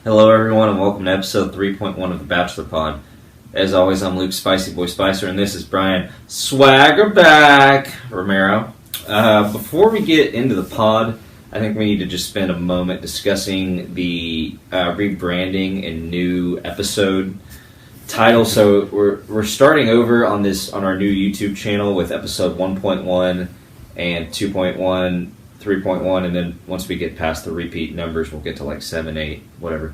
Hello, everyone, and welcome to episode 3.1 of the Bachelor Pod. As always, I'm Luke Spicy Boy Spicer, and this is Brian Swaggerback Romero. Before we get into the pod, I think we need to just spend a moment discussing the rebranding and new episode title. So we're starting over on our new YouTube channel with episode 1.1 and 2.1. 3.1, and then once we get past the repeat numbers, we'll get to like 7, 8, whatever.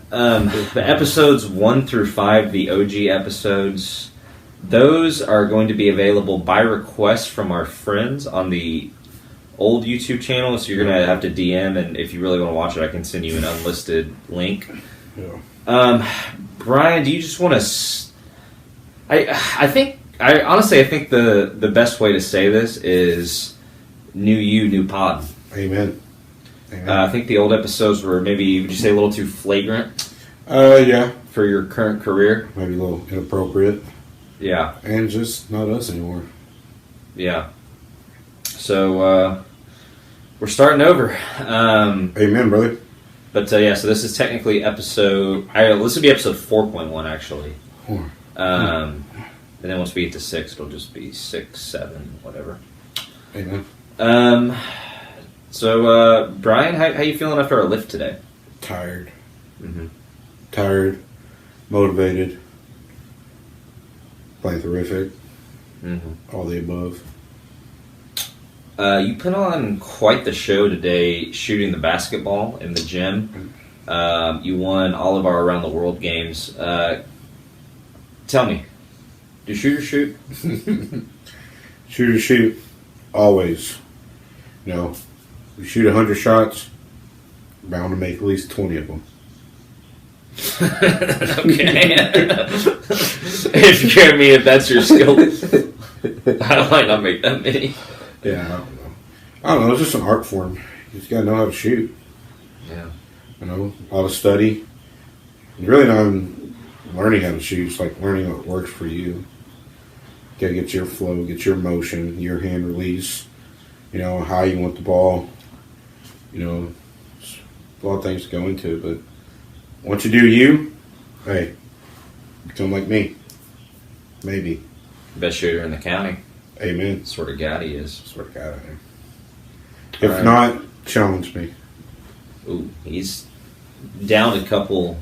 The episodes 1 through 5, the OG episodes, those are going to be available by request from our friends on the old YouTube channel, so you're going to have to DM, and if you really want to watch it, I can send you an unlisted link. Yeah. Brian, do you just want to... I think the best way to say this is... New you, new pod. Amen. I think the old episodes were maybe, would you say, a little too flagrant? Yeah. For your current career? Maybe a little inappropriate. Yeah. And just not us anymore. Yeah. So, we're starting over. Amen, brother. But, so this is technically this would be episode 4.1, actually. And then once we get to 6, it'll just be 6, 7, whatever. Amen. Brian, how you feeling after our lift today? Tired. Mm-hmm. Tired. Motivated. Playing terrific. Mm-hmm. All the above. You put on quite the show today shooting the basketball in the gym. You won all of our Around the World games. Tell me, do shooters shoot? Shooters shoot. Always. You know, we shoot 100 shots, bound to make at least 20 of them. Okay. If that's your skill, I might not make that many. Yeah, I don't know. It's just an art form. You just gotta know how to shoot. Yeah. You know, a lot of study. And really not even learning how to shoot. It's like learning what works for you. Gotta get your flow, get your motion, your hand release, you know, how you want the ball. You know, a lot of things to go into it, but once you do you, hey, become like me. Maybe. Best shooter in the county. Amen. Sort of guy he is. Swear to God, I am. If not, challenge me. Ooh, he's down a couple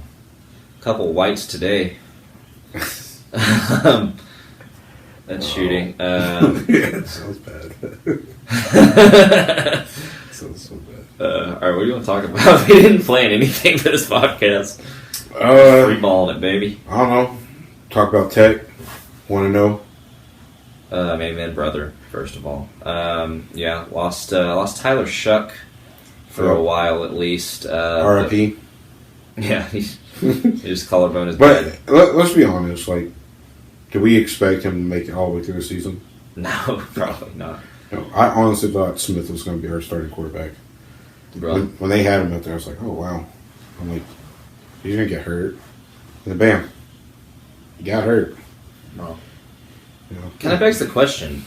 whites today. That's shooting. Yeah, it sounds bad. Sounds so bad. All right, what do you want to talk about? We didn't plan anything for this podcast. Free balling it, baby. I don't know. Talk about tech. Want to know? Amen, brother. First of all, lost Tyler Shuck for a while at least. R.I.P. Yeah, his collarbone is bad. But let's be honest. Like, do we expect him to make it all the way through the season? No, probably not. No, I honestly thought Smith was going to be our starting quarterback. When they had him out there, I was like, oh, wow. I'm like, he's going to get hurt. And then, bam, he got hurt. Well, you know? Kind of begs the question,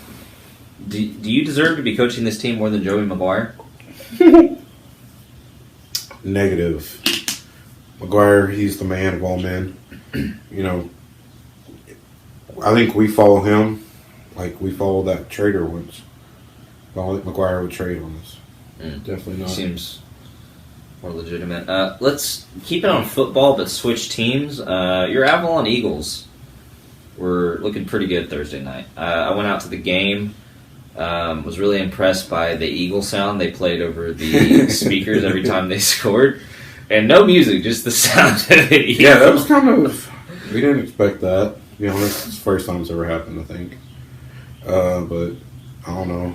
do you deserve to be coaching this team more than Joey McGuire? Negative. McGuire, he's the man of all men. You know, I think we follow him like we followed that trader once. I don't think McGuire would trade on us. Definitely not. Seems more legitimate. Let's keep it on football, but switch teams. Your Avalon Eagles were looking pretty good Thursday night. I went out to the game. Was really impressed by the Eagle sound they played over the speakers every time they scored. And no music, just the sound of the Eagles. Yeah, that was kind of... We didn't expect that. You know, it's the first time it's ever happened, I think. But, I don't know.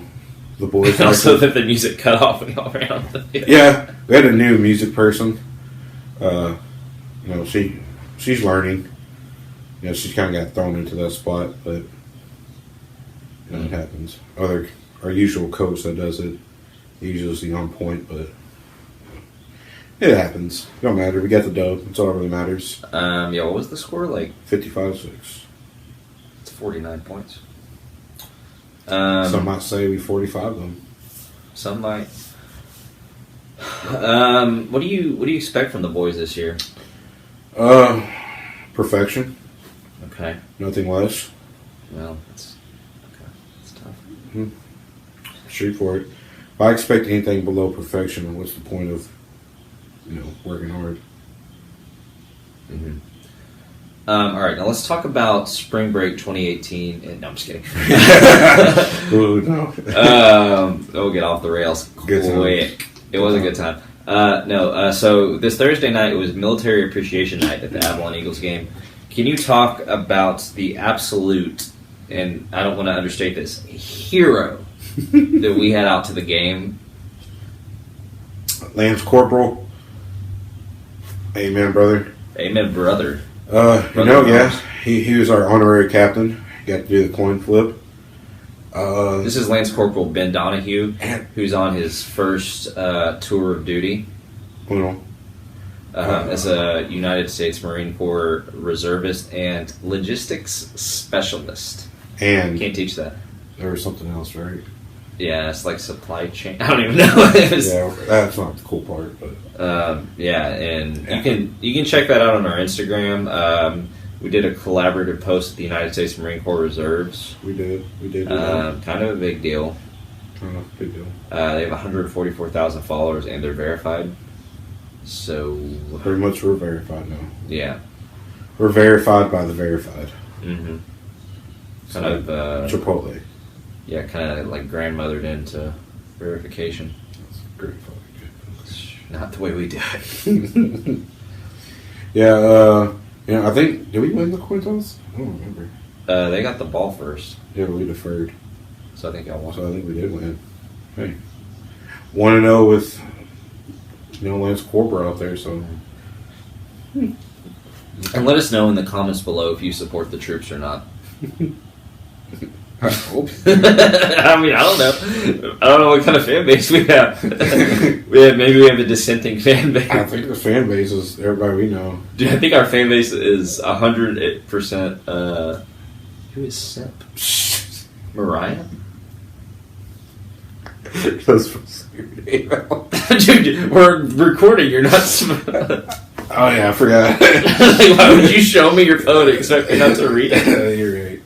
The boys... Also that the music cut off and all around the field. Yeah, we had a new music person. You know, she's learning. You know, she's kind of got thrown into that spot, but... You know, it happens. Our usual coach that does it, he's usually on point, but it happens. It don't matter. We got the dub. That's all that really matters. What was the score? Like 55-6. It's 49 points. Some might say we 45 them. Some might. What do you expect from the boys this year? Perfection. Okay. Nothing less. Well, that's tough. Mm-hmm. Shoot for it. If I expect anything below perfection, what's the point of, working hard? Mm-hmm. All right, now let's talk about Spring Break 2018. And, no, I'm just kidding. Ooh, no. We'll get off the rails quick. It was a good time. So this Thursday night was Military Appreciation Night at the Avalon Eagles game. Can you talk about the absolute, and I don't want to understate this, hero that we had out to the game? Lance Corporal. Amen, brother. Amen, brother. He was our honorary captain. Got to do the coin flip. This is Lance Corporal Ben Donahue, who's on his first tour of duty as a United States Marine Corps reservist and logistics specialist. And can't teach that. There was something else, right? Yeah, it's like supply chain. I don't even know. Yeah, that's not the cool part, but you can check that out on our Instagram. We did a collaborative post at the United States Marine Corps Reserves. We did. Kind of a big deal. Big deal. They have 144,000 followers and they're verified. So pretty much we're verified now. Yeah, we're verified by the verified. Mm-hmm. Kind of Chipotle. Yeah, kind of like grandmothered into verification. That's great. Not the way we do it. I think, did we win the coin toss? I don't remember. They got the ball first. Yeah, but we deferred. So I think y'all won. So I think we did win. Hey. 1-0 with, Lance Corporal out there, so. And let us know in the comments below if you support the troops or not. I hope. I mean, I don't know. I don't know what kind of fan base we have. Maybe we have a dissenting fan base. I think the fan base is everybody we know. Dude, I think our fan base is 100%. Who is Simp? Mariah? That's from Dude, we're recording. You're not. Oh yeah, I forgot. Like, why would you show me your phone and expect me not to read it? You're right.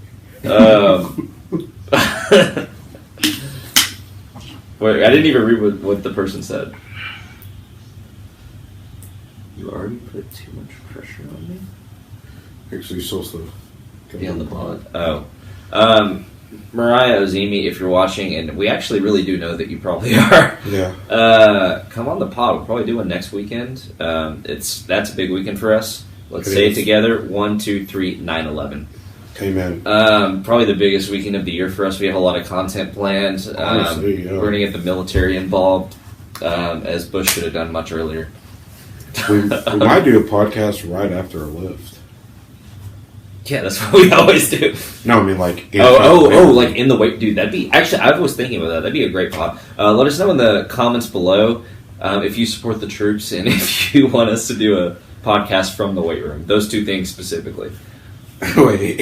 Wait, I didn't even read what the person said. You already put too much pressure on me? Actually, you're supposed to be on the pod. Oh. Mariah Ozemi, if you're watching, and we actually really do know that you probably are. Yeah. Come on the pod. We'll probably do one next weekend. That's a big weekend for us. Let's It say is. it together. 1, 2, 3, 9/11. Amen. Probably the biggest weekend of the year for us. We have a lot of content planned. Honestly, yeah. We're going to get the military involved, as Bush should have done much earlier. We might do a podcast right after a lift. Yeah, that's what we always do. No, I mean like. Like in the wait, dude. That'd be actually. I was thinking about that. That'd be a great pod. Let us know in the comments below if you support the troops and if you want us to do a podcast from the weight room. Those two things specifically. Wait.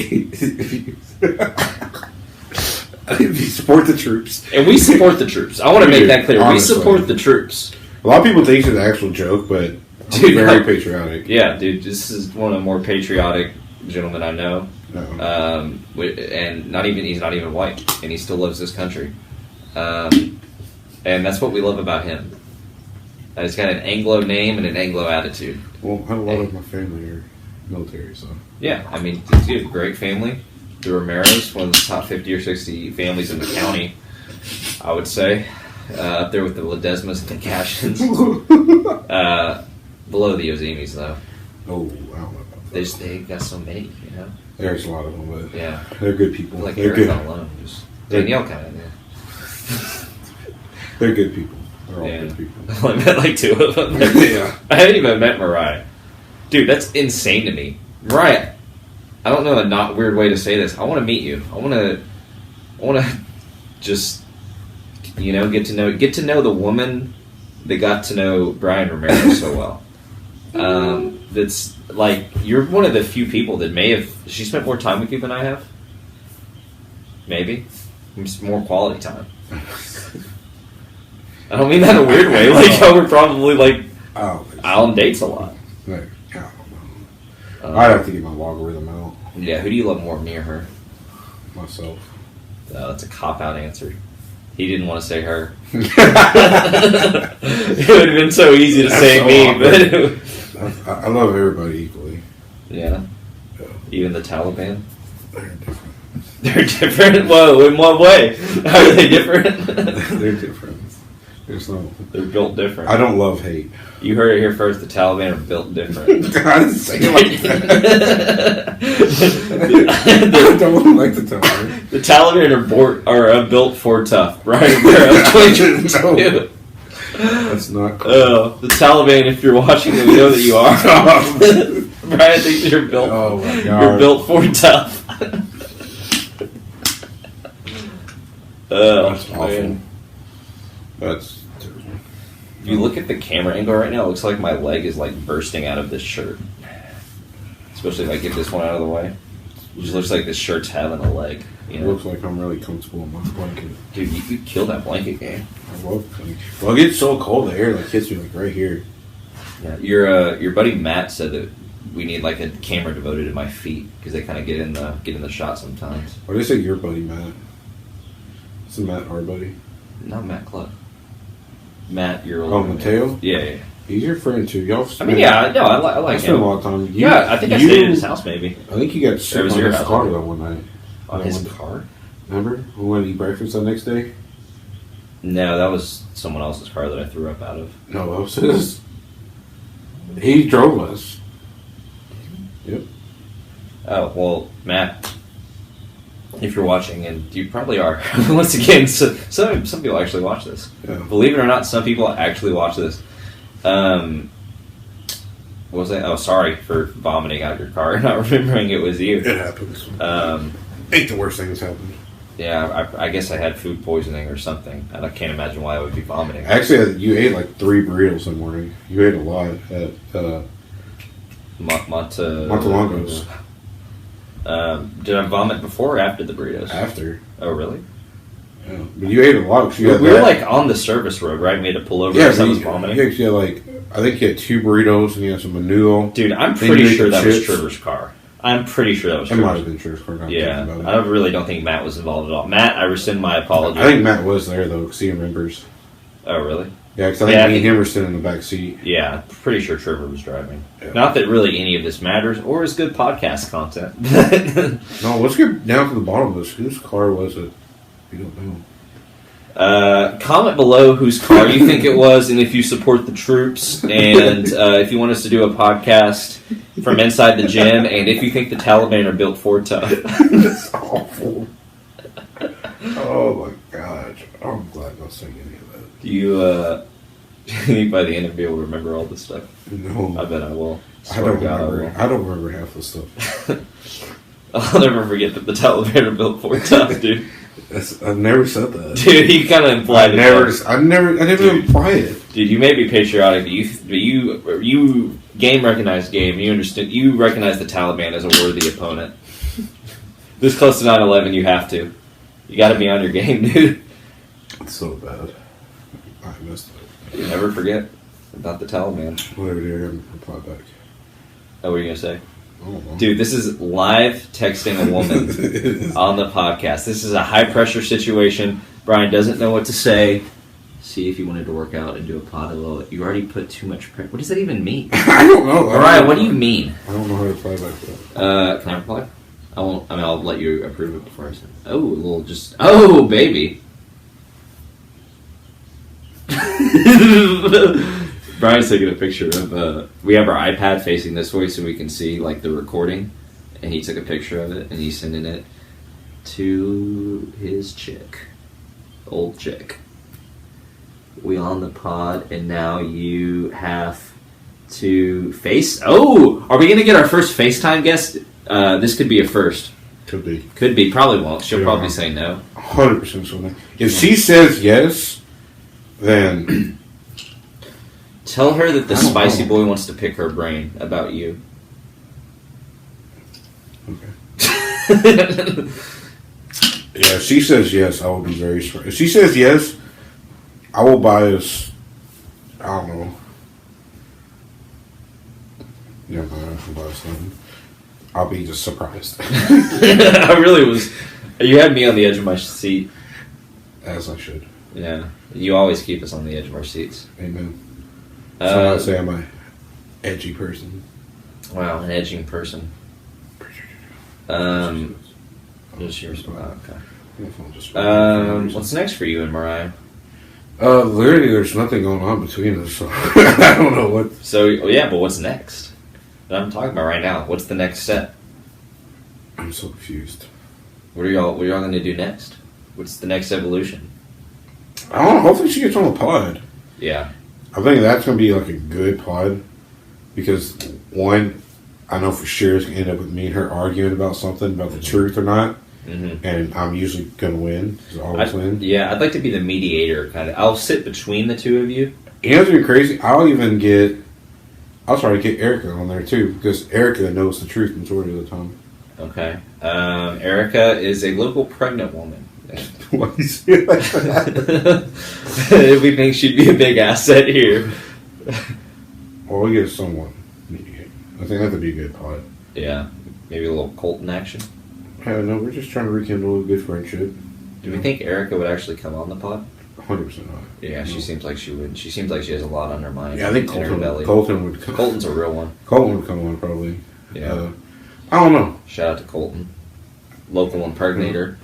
If you support the troops. And we support the troops. I want to make that clear. Honestly. We support the troops. A lot of people think it's an actual joke, but I'm very patriotic. Yeah, dude. This is one of the more patriotic gentlemen I know. No. And he's not even white, and he still loves this country. And that's what we love about him. He's got an Anglo name and an Anglo attitude. Well, I have a lot of my family are military, so. Yeah, I mean, dude, great family. The Romeros, one of the top 50 or 60 families in the county, I would say. Up there with the Ledesmas and the Cashins. Below the Ozemis, though. Oh, I don't know about that. They got so many, you know? There's a lot of them, but yeah, they're good people. Like they're Eric good. alone. Just Danielle kind of, yeah. They're good people. They're all good people. I met like two of them. Yeah. I haven't even met Mariah. Dude, that's insane to me. Mariah, I don't know a not weird way to say this. I want to meet you. I want to just, get to know the woman that got to know Brian Romero so well. That's like, you're one of the few people that she spent more time with you than I have. Maybe. It's more quality time. I don't mean that in a weird way. Like, y'all were probably, like, Oh, out on dates a lot. like, I don't know. I'd have to get my logarithm out Yeah, who do you love more, me or her? myself. That's a cop-out answer. He didn't want to say her. It would have been so easy to say so me, awkward. but... I love everybody equally. Yeah. Yeah. Even the Taliban? They're different. They're different? Whoa, in what way? How are they different? They're different. There's no. They're built different. I don't love hate. You heard it here first. The Taliban are built different. I didn't say it like that. I don't like the Taliban. The Taliban are built for tough, right? No. That's not cool. The Taliban, if you're watching, we know that you are. Brian thinks you're built. Oh my God. You're built for tough. That's awful. Man. That's terrible. If you look at the camera angle right now, it looks like my leg is like bursting out of this shirt. Especially if I get this one out of the way. It just looks like this shirt's having a leg. You It know? looks like I'm really comfortable in my blanket. Dude, you could kill that blanket game. I love blanket. Well, it gets so cold, the air like hits me like right here. Yeah, your buddy Matt said that we need like a camera devoted to my feet because they kind of get in the shot sometimes. Why did I say your buddy Matt? Is Matt our buddy? Not Matt Cluck. Matt, your old. Oh, Mateo? Yeah. He's your friend too. Y'all. I mean, yeah, no, I I like spent him. a lot of time. I think I stayed at his house maybe. I think you got sick was on your his house, car right? that one night. On That his one- car? Remember? We went to eat breakfast the next day? No, that was someone else's car that I threw up out of. No, that was his. He drove us. Yep. Oh well, Matt, if you're watching, and you probably are, once again, so, some people actually watch this. Yeah. Believe it or not, some people actually watch this. What was that? Oh, sorry for vomiting out your car and not remembering it was you. It happens. Um, Ain't the worst thing that's happened. yeah, I guess I had food poisoning or something, and I can't imagine why I would be vomiting. Actually, you ate like 3 burritos in the morning. You ate a lot at Montelongo's. Did I vomit before or after the burritos? After. Oh, really? Yeah. But you ate a lot. 'Cause you had We were that. like on the service road, right? We had to pull over Yeah, because I but was you, vomiting. you actually had like, I think you had 2 burritos and you had some menudo. Dude, I'm Then pretty you ate sure the that was chips. Trevor's car. I'm pretty sure that was It might Trevor's. have been Trish's car. Yeah, I really don't think Matt was involved at all. Matt, I rescind my apology. I think Matt was there though, because he remembers. Oh, really? Yeah, because I think Yeah, I me and think- him were sitting in the back seat. Yeah, pretty sure Trevor was driving. Yeah. Not that really any of this matters, or is good podcast content. No, let's get down to the bottom of this. Whose car was it? We don't know. Comment below whose car you think it was, and if you support the troops, and if you want us to do a podcast from inside the gym, and if you think the Taliban are built for tough. That's awful. Oh my gosh. I'm glad not saying any of that. Do you think by the end of be able to remember all this stuff? No. I bet I will. I Swear don't to God, remember. will. I don't remember half the stuff. I'll never forget that the Taliban are built for tough, dude. I've never said that. Dude, you kind of implied I it. never Dude. imply it. Dude, you may be patriotic, but you game recognized game. You understand. You recognize the Taliban as a worthy opponent. This close to 9/11, you have to. You got to be on your game, dude. It's so bad. I missed it. You never forget about the Taliban. Whatever, dear, reply back. Oh, what are you gonna say? I don't know. Dude, this is live texting a woman on the podcast. This is a high-pressure situation. Brian doesn't know what to say. See if you wanted to work out and do a pod a little. You already put too much pressure. What does that even mean? I don't know. Brian, what do you mean? I don't know how to reply back to that. Can I reply? I won't. I mean, I'll let you approve it before I send it. Oh, a little just... Oh, baby. Brian's taking a picture of... we have our iPad facing this way so we can see, like, the recording. And he took a picture of it, and he's sending it to his chick. Old chick. We on the pod, and now you have to face... Oh! Are we going to get our first FaceTime guest? This could be a first. Could be. Could be. Probably won't. She'll Yeah. probably say no. 100% something. If she says yes, then Tell her that the I don't spicy know. boy wants to pick her brain about you. okay. Yeah, if she says yes, I will be very surprised. If she says yes, I will buy us. I don't know. Never mind. I'll buy us something. I'll be just surprised. I really was. You had me on the edge of my seat. As I should. Yeah. You always keep us on the edge of our seats. Amen. So I'd say I'm a edgy person. Wow, an edging person. Just your spot. Okay. What's next for you and Mariah? Literally, there's nothing going on between us, so I don't know what. So yeah, but what's next? That I'm talking about right now. What's the next step? I'm so confused. What are y'all going to do next? What's the next evolution? I don't know. Hopefully, she gets on the pod. Yeah. I think that's going to be like a good pod because one, I know for sure it's going to end up with me and her arguing about something about the truth or not. Mm-hmm. And I'm usually going to win. I always win. Yeah, I'd like to be the mediator, kind of. I'll sit between the two of you. You know what's going to be crazy? I'll try to get Erica on there too, because Erica knows the truth majority of the time. Okay. Erica is a local pregnant woman. Why do you say it like that? We think she'd be a big asset here. Well, we get someone. I think that would be a good pod. Yeah. Maybe a little Colton action. I don't know. We're just trying to rekindle a good friendship. Do we think Erica would actually come on the pod? 100% not. Yeah, she seems like she would. She seems like she has a lot on her mind. Yeah, I think Colton would come. Colton's a real one. Colton would come on, probably. Yeah. I don't know. Shout out to Colton. Local impregnator.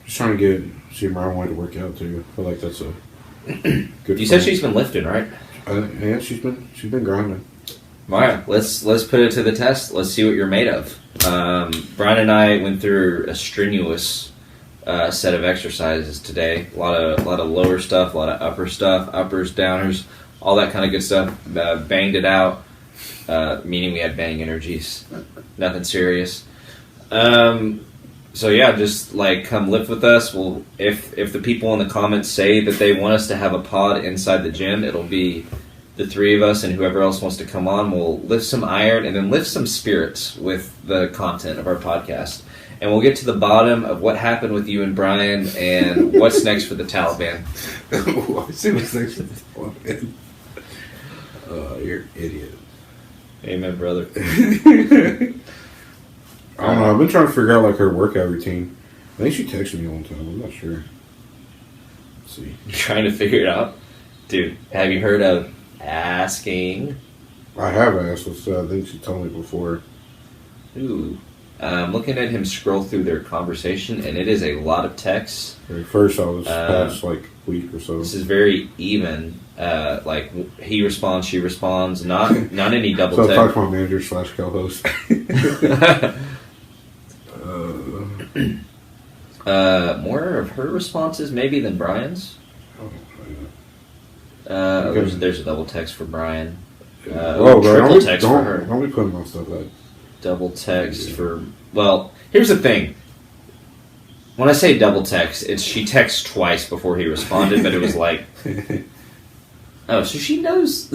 Just trying to see if Mariah wanted to work out, too. I feel like that's a good You said she's been lifting, right? Yeah, she's been grinding. Alright, let's put it to the test. Let's see what you're made of. Brian and I went through a strenuous set of exercises today. A lot of lower stuff, a lot of upper stuff, uppers, downers, all that kind of good stuff. Banged it out, meaning we had bang energies. Nothing serious. So yeah, just like come lift with us. We'll if the people in the comments say that they want us to have a pod inside the gym, it'll be the three of us and whoever else wants to come on. We'll lift some iron and then lift some spirits with the content of our podcast. And we'll get to the bottom of what happened with you and Brian and what's next for the Taliban. I see what's next for the Taliban. You're an idiot. Amen, brother. I don't know. I've been trying to figure out like her workout routine. I think she texted me one time. I'm not sure. Let's see. You're trying to figure it out? Dude, have you heard of asking? I have asked. I think she told me before. Ooh. I'm looking at him scroll through their conversation, and it is a lot of texts. At first, I was past like a week or so. This is very even. Like he responds, she responds. Not any double text. So I text. talked to my manager / co-host. More of her responses maybe than Brian's. There's a double text for Brian. Triple text for her. Don't be putting my stuff like. Double text for. Well, here's the thing. When I say double text, it's she texts twice before he responded, but it was like. Oh, so she knows.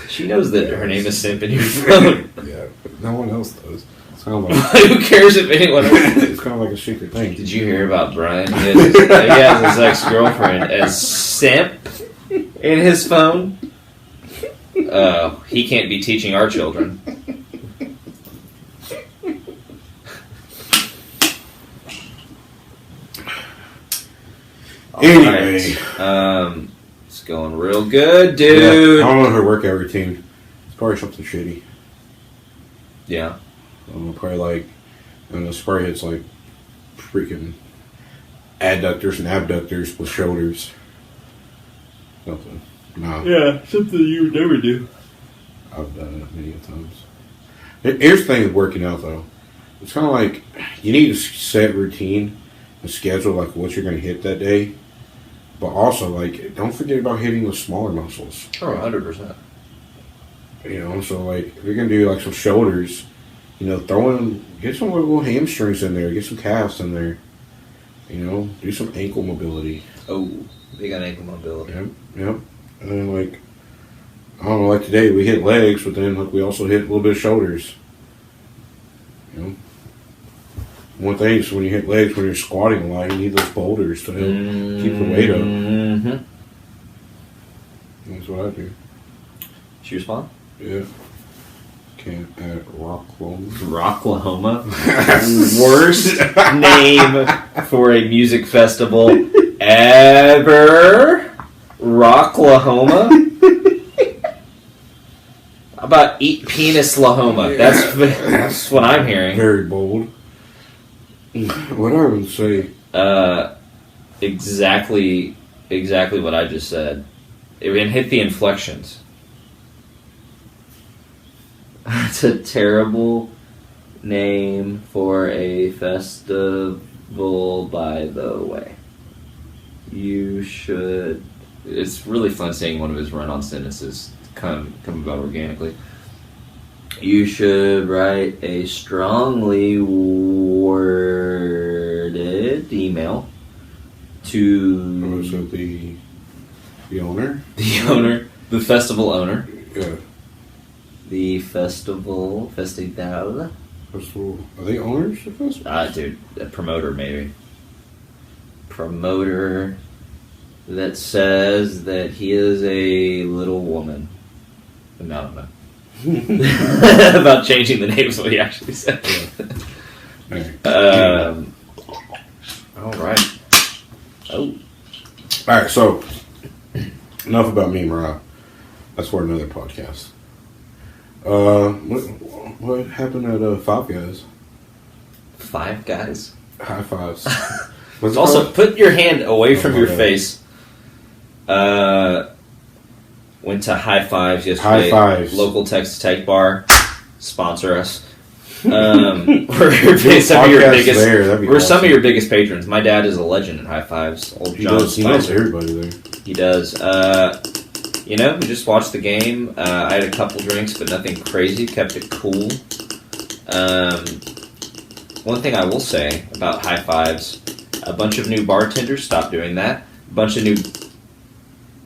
She knows that her name is Simp in your phone. Yeah, but no one else does. It's kind of like, who cares if anyone else? It's kind of like a secret thing. Did you hear about Brian? He has his ex-girlfriend as Simp in his phone. He can't be teaching our children. Anyway. Right. It's going real good, dude. Yeah, I don't know her workout routine. It's probably something shitty. Yeah. Probably like, I don't know, she probably hits like freaking adductors and abductors with shoulders. Something. No. Yeah, something you would never do. I've done it many times. Here's the thing with working out, though. It's kind of like you need a set routine, a schedule, like what you're going to hit that day. But also, like, don't forget about hitting the smaller muscles. Oh, 100%. You know, so, like, if you're going to do, like, some shoulders, you know, get some little hamstrings in there, get some calves in there. You know, do some ankle mobility. Oh, big on ankle mobility. Yep. And then, like, I don't know, like today we hit legs, but then, like, we also hit a little bit of shoulders. You know? One thing is when you hit legs, when you're squatting a lot, you need those boulders to help keep the weight up. Mm-hmm. That's what I do. Shoe spawn? Yeah. Camp at Rocklahoma. Rocklahoma? Worst name for a music festival ever. Rocklahoma? How about Eat Penis Lahoma? That's what I'm hearing. Very bold. What I would say. Exactly what I just said. And hit the inflections. That's a terrible name for a festival, by the way. You should... It's really fun seeing one of his run-on sentences come about organically. You should write a strongly worded email to... So the owner? The owner. The festival owner. Yeah. The festival. Festival. Are they owners of the festival? Dude, a promoter maybe. Promoter that says that he is a little woman. No, I don't know. About changing the name is what he actually said. All right. Oh. All right, so enough about me and Mariah. That's for another podcast. What happened at Five Guys? Five Guys? High fives. Also, put your hand away from your face. Went to High Fives yesterday. High Fives. Local Texas Tech bar. Sponsor us. We're some of your biggest. We're some of your biggest patrons. My dad is a legend at High Fives. Old John He knows everybody there. He does. We just watched the game. I had a couple drinks, but nothing crazy. Kept it cool. One thing I will say about High Fives, a bunch of new bartenders stopped doing that. A bunch of new...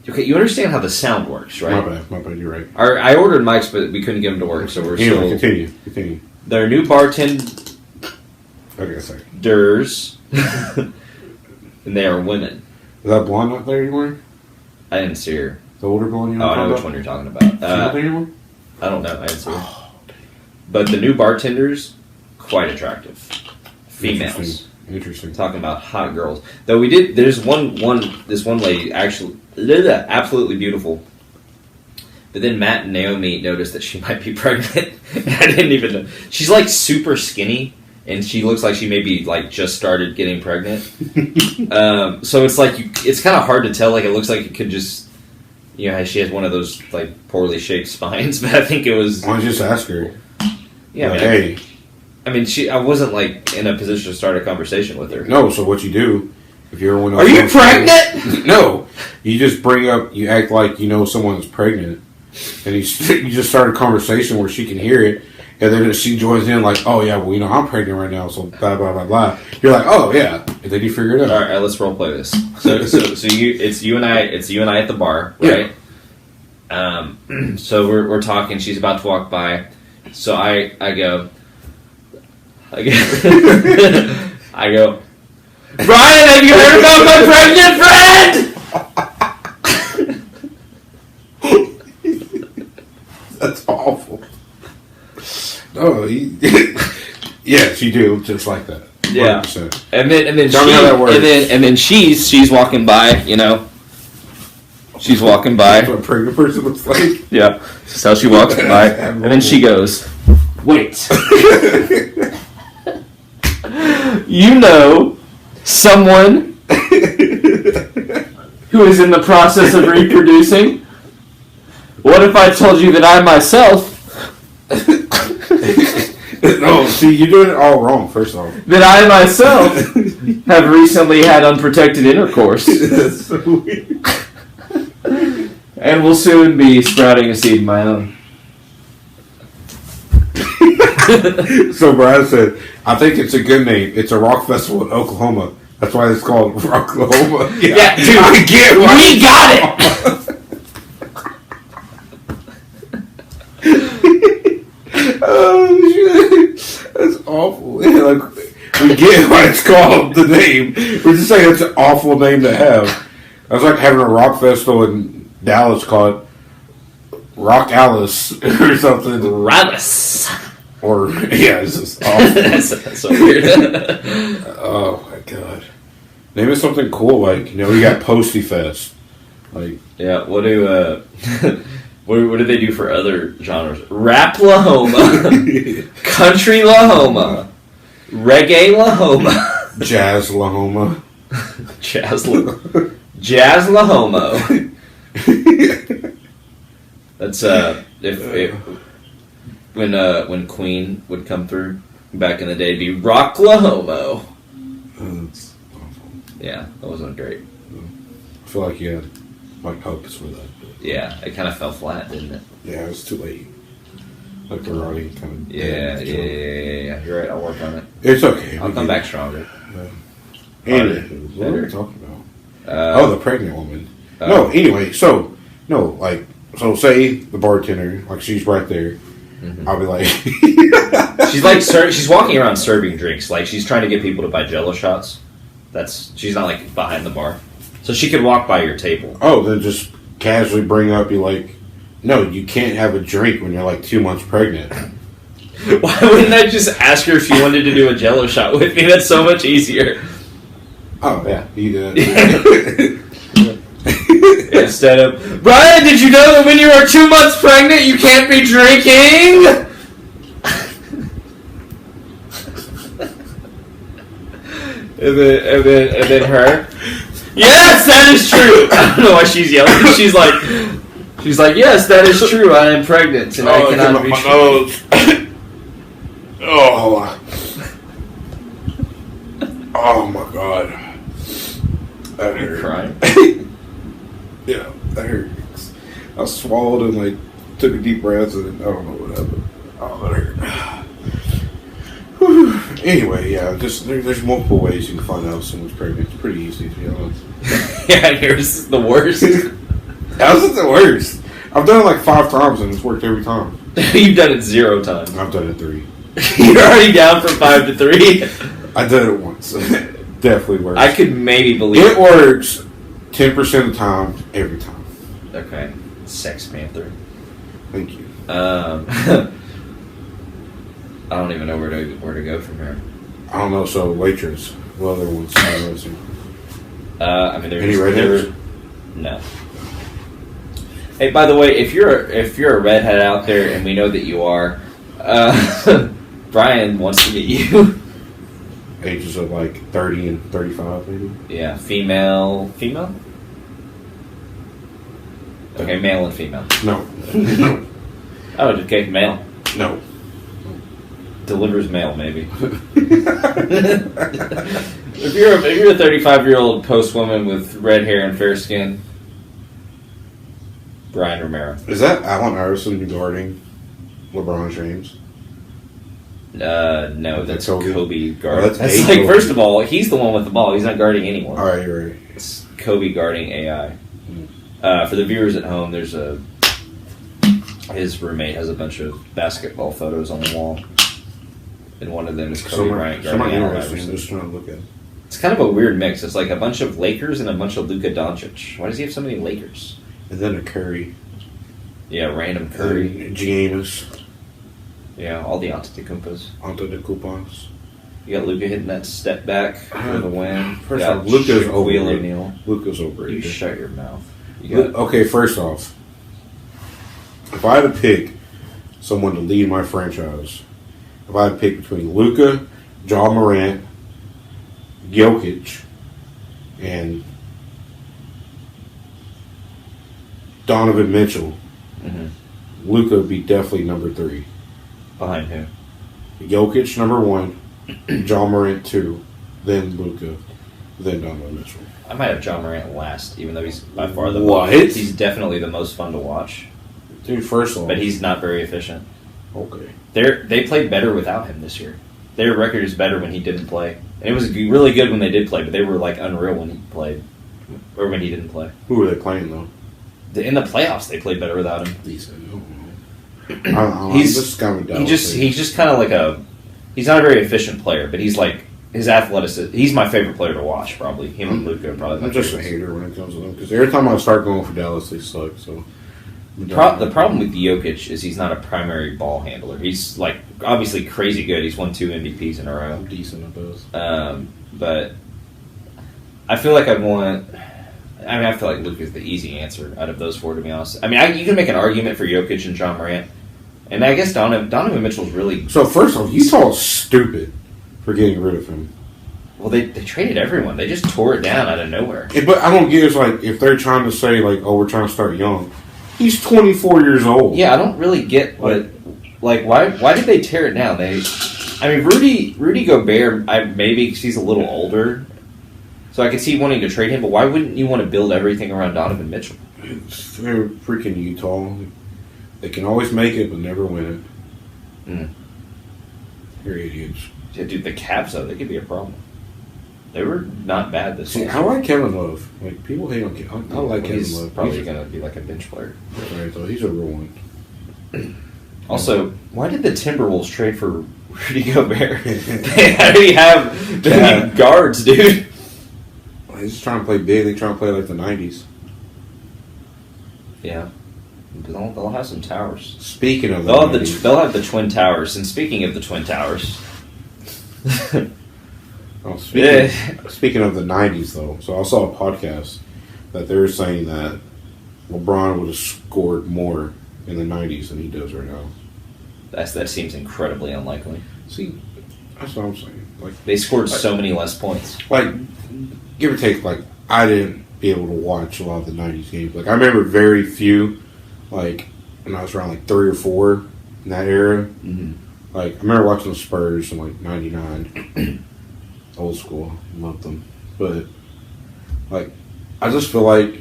Okay, you understand how the sound works, right? My bad, you're right. I ordered mics, but we couldn't get them to work, so we're still... Continue. There are new bartenders, Okay, sorry. and they are women. Is that blonde not there anymore? I didn't see her. The older blonde you know? I know which one you're talking about. Is she not there anymore? I don't know. I didn't see her. But the new bartenders, quite attractive. Females. Interesting. Talking about hot girls. Though there's this one lady, actually, absolutely beautiful. But then Matt and Naomi noticed that she might be pregnant. I didn't even know. She's like super skinny, and she looks like she maybe like just started getting pregnant. So it's like it's kind of hard to tell. Like it looks like it could just, she has one of those like poorly shaped spines. But I think it was. Why don't you just ask her? Yeah. Like, hey. I wasn't like in a position to start a conversation with her. No. So what you do? If you're one of Are you pregnant? No. You just you act like you know someone's pregnant. And you just start a conversation where she can hear it, and then she joins in like, "Oh yeah, well I'm pregnant right now, so blah blah blah blah." You're like, "Oh yeah," and then you figure it out. All right, let's role play this. So it's you and I at the bar, right? Yeah. So we're talking. She's about to walk by, so I go, I go, Brian, have you heard about my pregnant friend? That's awful. No, yes, you do just like that. 100%. Yeah, and then tell me how that works. And then she's walking by, She's walking by. That's what a pregnant person looks like. Yeah, that's how she walks by, and then she goes, "Wait, someone who is in the process of reproducing? What if I told you that I myself..." No, see, you're doing it all wrong, first off. "That I myself have recently had unprotected intercourse." That's so weird. "And will soon be sprouting a seed of my own." So Brian said, "I think it's a good name. It's a rock festival in Oklahoma. That's why it's called Rocklahoma." Yeah, dude, I get why. We got it! Oh shit, that's awful. Like, we get why it's called the name. We're just saying it's an awful name to have. I was like having a rock festival in Dallas called Rock Alice or something. Rallis. Or, yeah, it's just awful. That's so weird. Oh, my God. Name it something cool, like, you got Posty Fest. Like, yeah, what do they do for other genres? Rap Lahoma. Country Lahoma. Reggae Lahoma. Jazz Lahoma. Jazz Lahoma. That's if when Queen would come through back in the day, it'd be Rocklahoma. That's awful. Yeah, that wasn't great. I feel like you had hopes for that. Yeah, it kind of fell flat, didn't it? Yeah, it was too late. Like they're already kind of Yeah. You're right. I'll work on it. It's okay. I'll come back stronger. Anyway, what are we talking about? The pregnant woman. Anyway, so say the bartender, like she's right there. Mm-hmm. I'll be like, she's walking around serving drinks, like she's trying to get people to buy Jello shots. She's not like behind the bar, so she could walk by your table. Oh, then just casually bring up, be like, no, you can't have a drink when you're like 2 months pregnant. Why wouldn't I just ask her if she wanted to do a Jello shot with me? That's so much easier. Oh yeah, you did. Instead of, Brian, did you know that when you are 2 months pregnant, you can't be drinking? and then her. Yes, that is true. I don't know why she's yelling. She's like, yes, that is true. I am pregnant and I cannot be drinking. Oh my God. That hurt. Are you crying? Yeah, that hurts. I swallowed and took a deep breath and I don't know what happened. Oh, that hurt. Anyway, yeah, there's multiple ways you can find out if someone's pregnant. It's pretty easy, to be honest. Yeah, here's the worst. How's it the worst? I've done it 5 times and it's worked every time. You've done it 0 times. I've done it 3. You're already down from 5 to 3. I did it once. Definitely works. I could maybe believe it works 10% of the time, every time. Okay. Sex Panther. Thank you. I don't even know where to go from here. I don't know. So waitress. What other ones? I mean, any redheads? No. Hey, by the way, if you're a redhead out there, and we know that you are, Brian wants to meet you. Ages of 30 and 35, maybe. Yeah, female. Okay, male and female. No. No. Oh, okay, male. No. Delivers mail, maybe. If you're a 35-year-old post woman with red hair and fair skin, Brian Romero. Is that Allen Iverson guarding LeBron James? No, that's Kobe guarding. Oh, that's Kobe. First of all, he's the one with the ball. He's not guarding anyone. All right, you're right. It's Kobe guarding AI. For the viewers at home, there's his roommate has a bunch of basketball photos on the wall, and one of them is Kobe Bryant guarding Allen Iverson. Just trying to look at it. It's kind of a weird mix. It's like a bunch of Lakers and a bunch of Luka Doncic. Why does he have so many Lakers? And then a Curry. Yeah, random Curry. Giannis. Yeah, all the Antetokounmpos. Antetokounmpos. You got Luka hitting that step back for the win. First off, Luka's overrated. O'Neal. Luka's overrated. You shut your mouth. Okay, first off, if I had to pick someone to lead my franchise, if I had to pick between Luka, John Morant, Jokic, and Donovan Mitchell, Luka would be definitely number 3. Behind who? Jokic, number 1, John Morant, 2, then Luka, then Donovan Mitchell. I might have John Morant last, even though he's by far the What? most. He's definitely the most fun to watch. Dude, first of all. But he's not very efficient. Okay. They played better without him this year. Their record is better when he didn't play. And it was really good when they did play, but they were unreal when he played. Or when he didn't play. Who were they playing, though? In the playoffs, they played better without him. He's just kind of he's just kind of he's not a very efficient player, but he's his athleticism. He's my favorite player to watch. Probably him and Luka. Probably. I'm just a hater when it comes to them because every time I start going for Dallas, they suck. So the problem with Jokic is he's not a primary ball handler. He's like obviously crazy good. He's won 2 MVPs in a row. I'm decent at those. But I feel like I feel like Luka's the easy answer out of those 4, to be honest. I mean, you can make an argument for Jokic and John Morant, and I guess Donovan Mitchell's really. So first off, Utah is stupid for getting rid of him. Well, they traded everyone. They just tore it down out of nowhere. But I don't get it's like if they're trying to say like, oh, we're trying to start young. He's 24 years old. Yeah, I don't really get what. Like, why did they tear it down? Rudy Gobert, maybe because he's a little older, so I could see wanting to trade him. But why wouldn't you want to build everything around Donovan Mitchell? They're freaking Utah. They can always make it, but never win it. You're idiots. Yeah, dude, the Cavs though, they could be a problem. They were not bad this season. I like Kevin Love. Like people hate on Kevin. I like Kevin He's Love. Probably going to be like a bench player. That's right, though. He's a real one. Also, why did the Timberwolves trade for Rudy Gobert? They already have guards, dude. They're just trying to play big. They're trying to play like the 90s. Yeah. They'll have some towers. Speaking of they'll have the Twin Towers. And speaking of the Twin Towers... Speaking of the 90s, though, so I saw a podcast that they were saying that LeBron would have scored more in the 90s than he does right now. That seems incredibly unlikely. See, that's what I'm saying. Like they scored so many less points. Like, give or take, like, I didn't be able to watch a lot of the 90s games. Like, I remember very few, like, when I was around, like, 3 or 4 in that era. Mm-hmm. Like, I remember watching the Spurs in, like, 99. Old school. Loved them. But, like, I just feel like,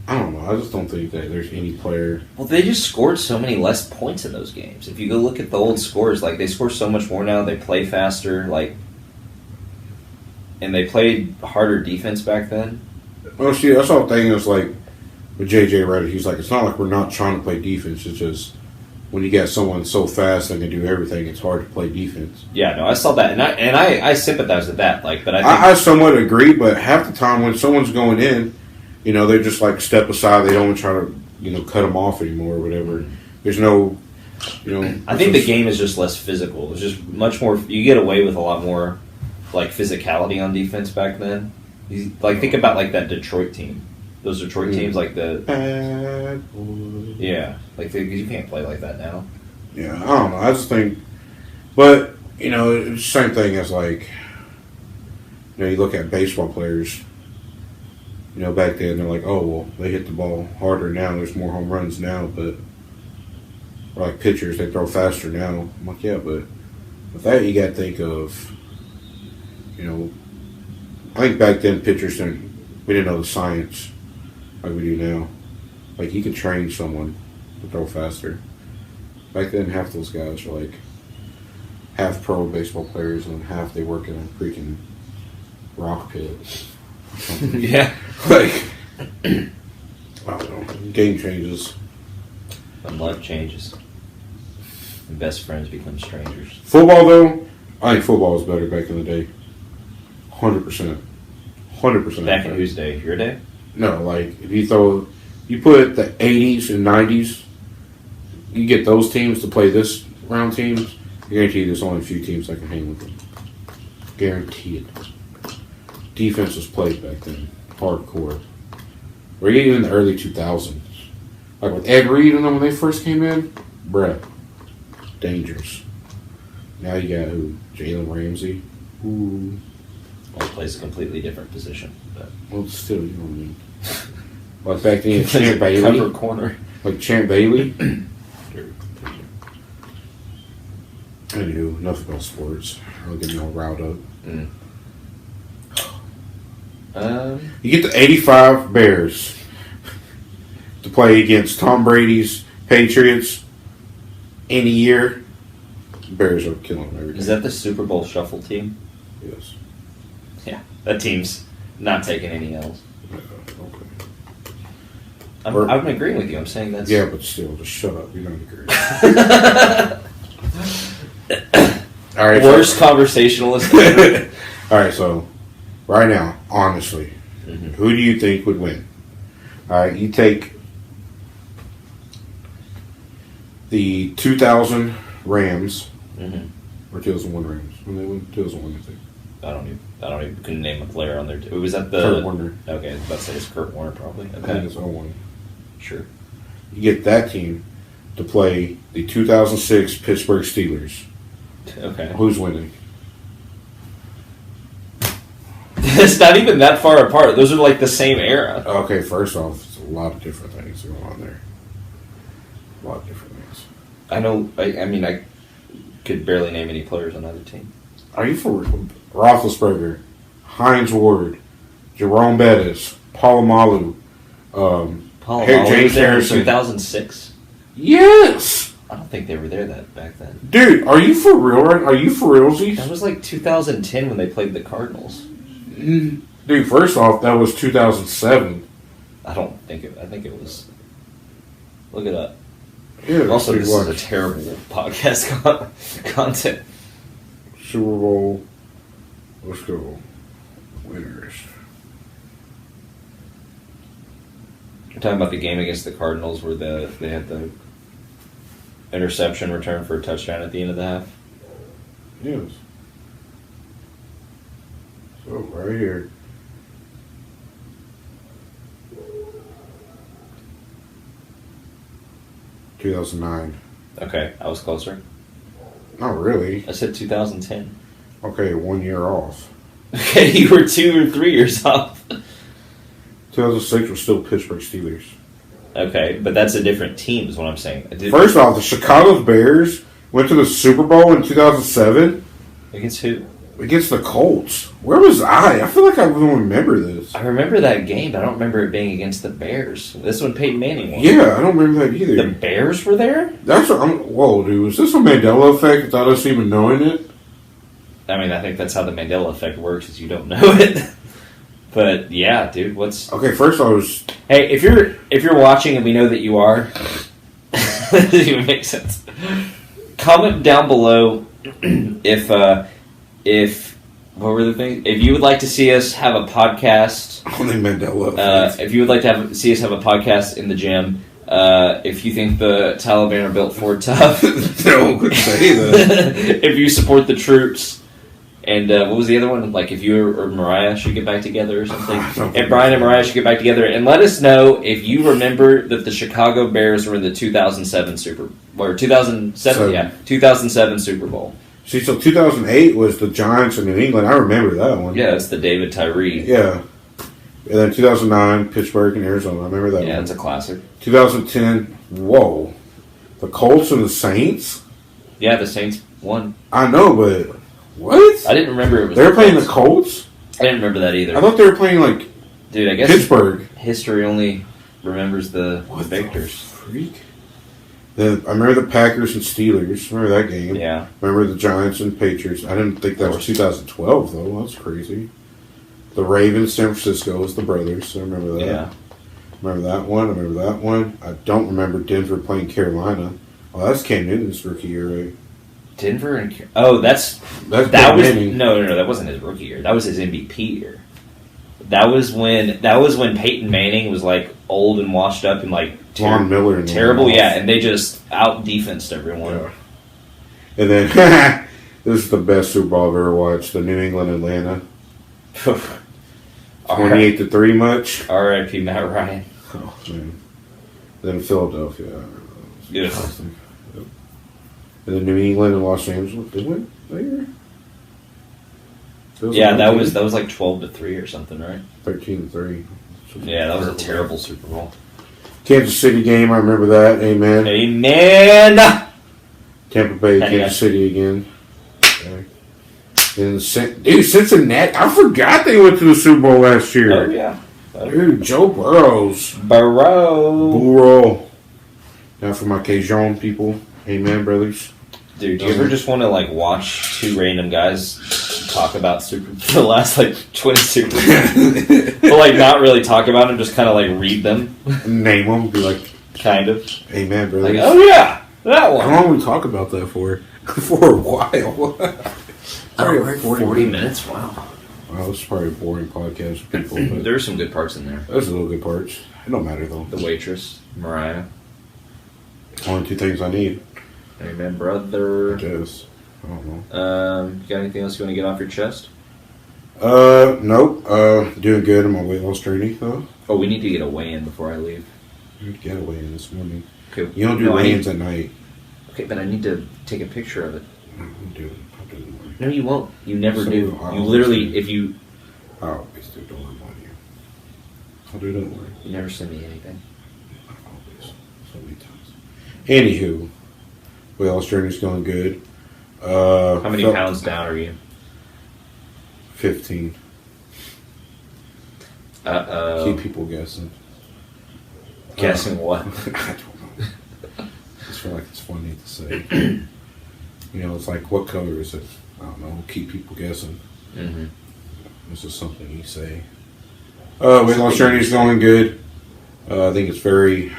I don't know. I just don't think that there's any player. Well, they just scored so many less points in those games. If you go look at the old scores, like, they score so much more now. They play faster, like, and they played harder defense back then. Well, see, that's all thing is, like, with J.J. Redick, he's like, it's not like we're not trying to play defense. It's just when you get someone so fast and can do everything, it's hard to play defense. Yeah, no, I saw that, and I sympathize with that. Like, but I somewhat agree. But half the time when someone's going in, you know, they just like step aside. They don't even try to, you know, cut them off anymore or whatever. There's no, you know. I think the game is just less physical. It's just much more. You get away with a lot more, like, physicality on defense back then. Like, think about like that Detroit team. Those Detroit teams, like the bad boy. Yeah, like you can't play like that now. Yeah, I don't know. I just think, but you know, it's the same thing as like, you know, you look at baseball players. You know, back then they're like, oh well, they hit the ball harder now. There's more home runs now, but or like pitchers, they throw faster now. I'm like, yeah, but with that, you got to think of, you know, I think back then pitchers we didn't know the science like we do now. Like, you could train someone to throw faster. Back then, half those guys were like half pro baseball players and half they work in a freaking rock pit. Yeah. Like, I don't know. Game changes. And life changes. And best friends become strangers. Football, though, I think football was better back in the day. 100%. 100%. Back in whose day? Your day? No, like, if you put the 80s and 90s, you get those teams to play this round teams, I guarantee you there's only a few teams that can hang with them. Guarantee it. Defense was played back then. Hardcore. Or even in the early 2000s. Like with Ed Reed and them when they first came in, bruh, dangerous. Now you got who? Jalen Ramsey. Ooh. Well, he plays a completely different position. But. Well, still, you know what I mean. Like back then, Champ Bailey. Cover corner. Like Champ Bailey. Anywho, enough about sports. I'll get me all riled up. You get the 85 Bears to play against Tom Brady's Patriots any year. Bears are killing them every day. Is that the Super Bowl shuffle team? Yes. Yeah, that team's not taking any L's. Okay. I'm agreeing with you. I'm saying that's... Yeah, but still, just shut up. You're not agreeing. All right, Worst conversationalist ever. All right, so right now, honestly, who do you think would win? All right, you take the 2000 Rams or 2001 Rams. When they win 2001, I think. I don't even couldn't name a player on there. Was that the Kurt Warner? Okay, I was about to say it's Kurt Warner probably. I Okay, think it's 01. sure. You get that team to play the 2006 Pittsburgh Steelers. Okay, Who's winning? it's not even that far apart. Those are like the same era. Okay, first off, there's a lot of different things going on there. A lot of different things. I know. I mean, I could barely name any players on either team. Are you for real? Roethlisberger, Heinz Ward, Jerome Bettis, Polamalu, Paul James was there in Harrison. 2006. Yes! I don't think they were there back then. Dude, are you for real? Are you for realsies? That was like 2010 when they played the Cardinals. Dude, first off, that was 2007. I think it was. Look it up. Yeah, Also, dude, this is a terrible podcast content. Super Bowl. Let's go. Winners. We're talking about the game against the Cardinals where they had the interception return for a touchdown at the end of the half. Yes. So, right here. $2009. Okay, I was closer. Not really. I said 2010. Okay, 1 year off. Okay, you were 2 or 3 years off. 2006 was still Pittsburgh Steelers. Okay, but that's a different team, is what I'm saying. First off, the Chicago Bears went to the Super Bowl in 2007 Against who? against the Colts. Where was I? I feel like I don't remember this. I remember that game, but I don't remember it being against the Bears. This one Peyton Manning won. Yeah, I don't remember that either. The Bears were there? That's what whoa, dude. Was this a Mandela effect without us even knowing it? I mean, I think that's how the Mandela effect works, is you don't know it. But yeah, dude, what's... Okay, first I was... Hey, if you're watching and we know that you are, that doesn't even make sense. Comment down below if what were the things? If you would like to see us have a podcast, Only Mandela effect. if you would like to see us have a podcast in the gym, if you think the Taliban are built for tough, No one could say that. if you support the troops. And what was the other one? Like if you or Mariah should get back together or something. If Brian and Mariah should get back together. And let us know if you remember that the Chicago Bears were in the 2007 2007 Super Bowl. See, so 2008 was the Giants in New England. I remember that one. Yeah, it's the David Tyree. Yeah. And then 2009, Pittsburgh and Arizona. I remember that Yeah, one. it's a classic. 2010, whoa. The Colts and the Saints? Yeah, the Saints won. I know, but what? I didn't remember it was They were playing the Colts? I didn't remember that either. I thought they were playing, like, Dude, I guess Pittsburgh. history only remembers the victors. Freak. I remember the Packers and Steelers. Remember that game? Yeah. Remember the Giants and Patriots. I didn't think that was 2012, though. That's crazy. The Ravens, San Francisco was the brothers. I remember that. Yeah. Remember that one. I remember that one. I don't remember Denver playing Carolina. Oh, that's Cam Newton's rookie year, right? Denver and that was Manning. no, that wasn't his rookie year. That was his MVP year. That was when Peyton Manning was like old and washed up and like Von Miller and terrible, them. yeah, and they just out defensed everyone. Yeah. And then this is the best Super Bowl I've ever watched. The New England Atlanta. 28-3 much. R.I.P. Matt Ryan. Oh man. Then Philadelphia. Yeah. And then New England and Los Angeles. Did win that year? Yeah, that was like 12-3 or something, right? 13-3. Yeah, that was a terrible Super Bowl. Kansas City game, I remember that. Amen. Amen. Tampa Bay, Kansas City again. Okay. And Cincinnati. I forgot they went to the Super Bowl last year. Oh yeah. Dude, Joe Burrows. Burrow. Now for my Cajun people. Amen, brothers. Dude, do you ever just want to like watch two random guys talk about the last like 20 Super Bowls, but like not really talk about them, just kind of like read them, Name them, be like, kind of. Amen, brothers. Like, oh yeah, that one. How long we talk about that for? For a while. We're at 40 minutes. Wow. Well, it's probably a boring podcast for people. But There's some good parts in there. there's a little good parts. It don't matter though. The waitress, Mariah. Only two things I need. Amen, brother. I guess. I don't know. You got anything else you want to get off your chest? Nope. Doing good on my weight loss journey though. Oh, we need to get a weigh-in before I leave. I need to get a weigh-in this morning. Okay. You don't do weigh-ins at night. Okay, but I need to take a picture of it. I'll do it. I'll do it in the morning. No, you won't. You never So do. I'll You literally, do. if you... I always do. Don't lie on you. I'll do it in the morning. You never send me anything. Always. So many times. Anywho, weight loss journey's going good. How many pounds down are you? 15. Uh-oh. Keep people guessing. Guessing what? I don't know. I just feel like it's funny to say. You know, it's like, what color is it? I don't know. Keep people guessing. Mm-hmm. This is something you say. Weight loss journey is going good. I think it's very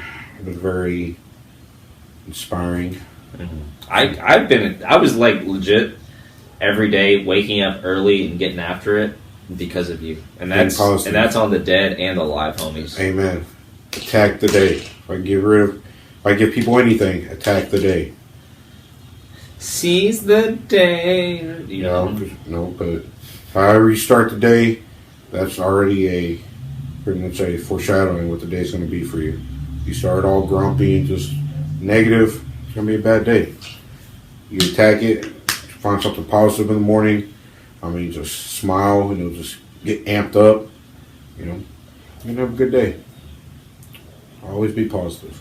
inspiring. Mm-hmm. I was like legit every day waking up early and getting after it because of you. And that's on the dead and the live homies. Amen. Attack the day. If I give people anything, attack the day. Seize the day. You know? No, but however you start the day, that's already pretty much a foreshadowing what the day's going to be for you. You start all grumpy and just negative, it's going to be a bad day. You attack it, find something positive in the morning. I mean, just smile and you'll just get amped up. You know, you're going to have a good day. Always be positive.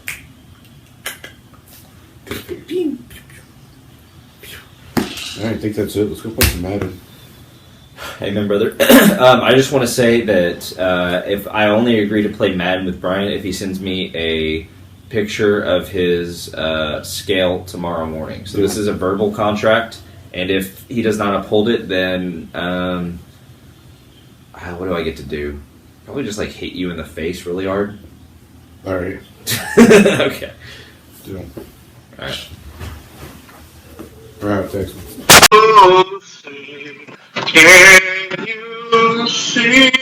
Alright, I think that's it. Let's go play some Madden. Amen, brother. I just want to say that if I only agree to play Madden with Brian if he sends me a picture of his scale tomorrow morning. So this is a verbal contract, and if he does not uphold it, then what do I get to do? Probably just like hit you in the face really hard. Alright. Okay. Deal. Alright. Alright, text me. Can you see?